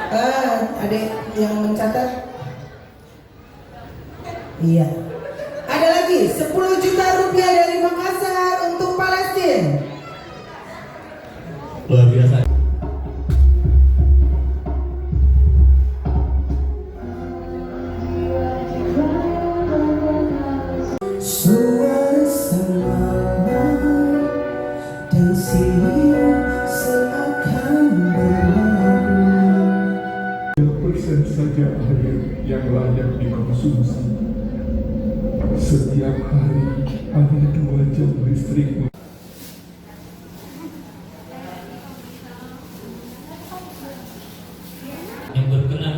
Adik yang mencatat. Iya. Ada lagi 10 juta rupiah dari Makassar untuk Palestina. Luar biasa. Suasana dan siang seakan berlalu. 3% saja air yang layak dikonsumsi. Setiap hari hanya 2 jam listrik. Yang berkenan